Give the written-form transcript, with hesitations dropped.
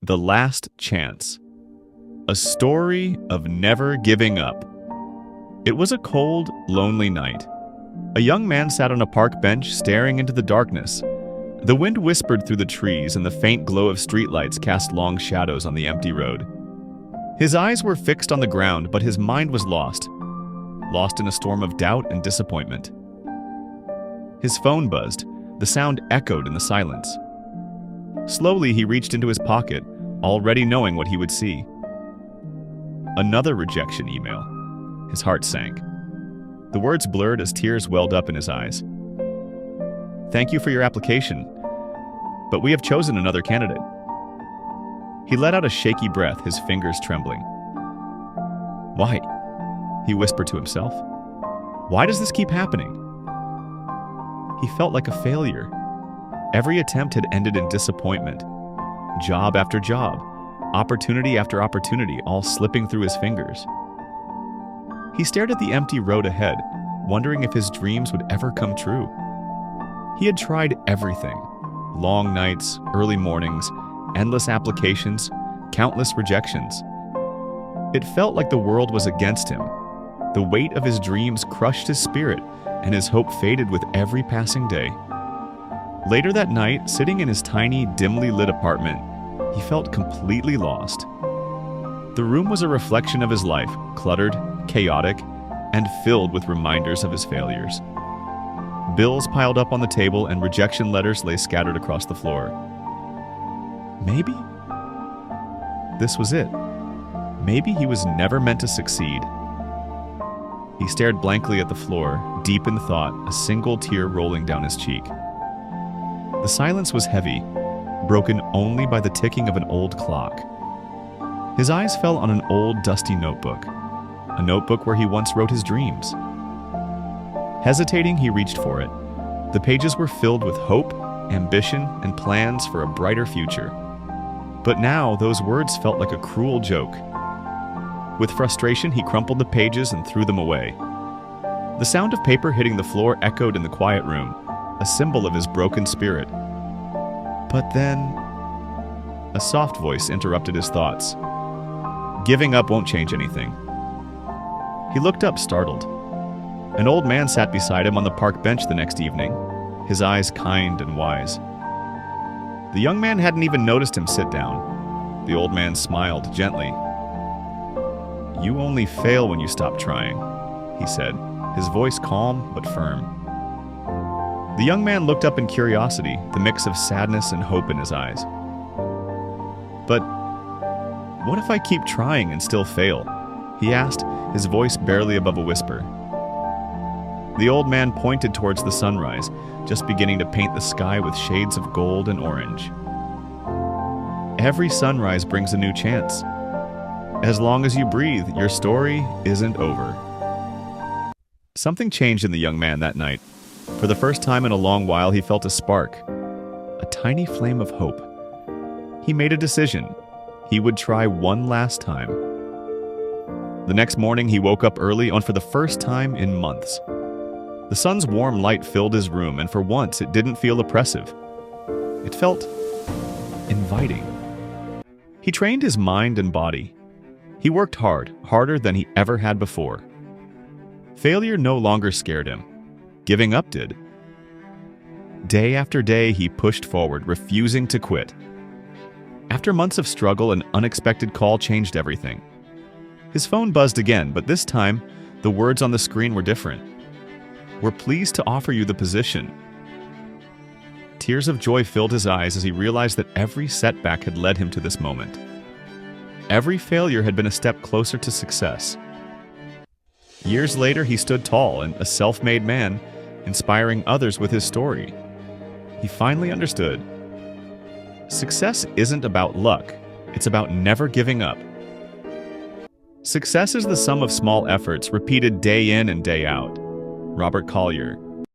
The Last Chance. A story of never giving up. It was a cold, lonely night. A young man sat on a park bench staring into the darkness. The wind whispered through the trees and the faint glow of streetlights cast long shadows on the empty road. His eyes were fixed on the ground, but his mind was lost in a storm of doubt and disappointment. His phone buzzed. The sound echoed in the silence. Slowly, he reached into his pocket, already knowing what he would see. Another rejection email. His heart sank. The words blurred as tears welled up in his eyes. "Thank you for your application, but we have chosen another candidate." He let out a shaky breath, his fingers trembling. "Why?" he whispered to himself. "Why does this keep happening?" He felt like a failure. Every attempt had ended in disappointment. Job after job, opportunity after opportunity, all slipping through his fingers. He stared at the empty road ahead, wondering if his dreams would ever come true. He had tried everything. Long nights, early mornings, endless applications, countless rejections. It felt like the world was against him. The weight of his dreams crushed his spirit, and his hope faded with every passing day. Later that night, sitting in his tiny, dimly lit apartment, he felt completely lost. The room was a reflection of his life, cluttered, chaotic, and filled with reminders of his failures. Bills piled up on the table and rejection letters lay scattered across the floor. Maybe this was it. Maybe he was never meant to succeed. He stared blankly at the floor, deep in thought, a single tear rolling down his cheek. The silence was heavy, broken only by the ticking of an old clock. His eyes fell on an old, dusty notebook, a notebook where he once wrote his dreams. Hesitating, he reached for it. The pages were filled with hope, ambition, and plans for a brighter future. But now, those words felt like a cruel joke. With frustration, he crumpled the pages and threw them away. The sound of paper hitting the floor echoed in the quiet room, a symbol of his broken spirit. But then, a soft voice interrupted his thoughts. "Giving up won't change anything." He looked up, startled. An old man sat beside him on the park bench the next evening, his eyes kind and wise. The young man hadn't even noticed him sit down. The old man smiled gently. "You only fail when you stop trying," he said, his voice calm but firm. The young man looked up in curiosity, the mix of sadness and hope in his eyes. "But what if I keep trying and still fail?" he asked, his voice barely above a whisper. The old man pointed towards the sunrise, just beginning to paint the sky with shades of gold and orange. "Every sunrise brings a new chance. As long as you breathe, your story isn't over." Something changed in the young man that night. For the first time in a long while, he felt a spark, a tiny flame of hope. He made a decision. He would try one last time. The next morning, he woke up early and for the first time in months. The sun's warm light filled his room, and for once, it didn't feel oppressive. It felt inviting. He trained his mind and body. He worked hard, harder than he ever had before. Failure no longer scared him. Giving up did. Day after day, he pushed forward, refusing to quit. After months of struggle, an unexpected call changed everything. His phone buzzed again, but this time, the words on the screen were different. "We're pleased to offer you the position." Tears of joy filled his eyes as he realized that every setback had led him to this moment. Every failure had been a step closer to success. Years later, he stood tall and a self-made man, inspiring others with his story. He finally understood. Success isn't about luck, it's about never giving up. Success is the sum of small efforts repeated day in and day out. Robert Collier.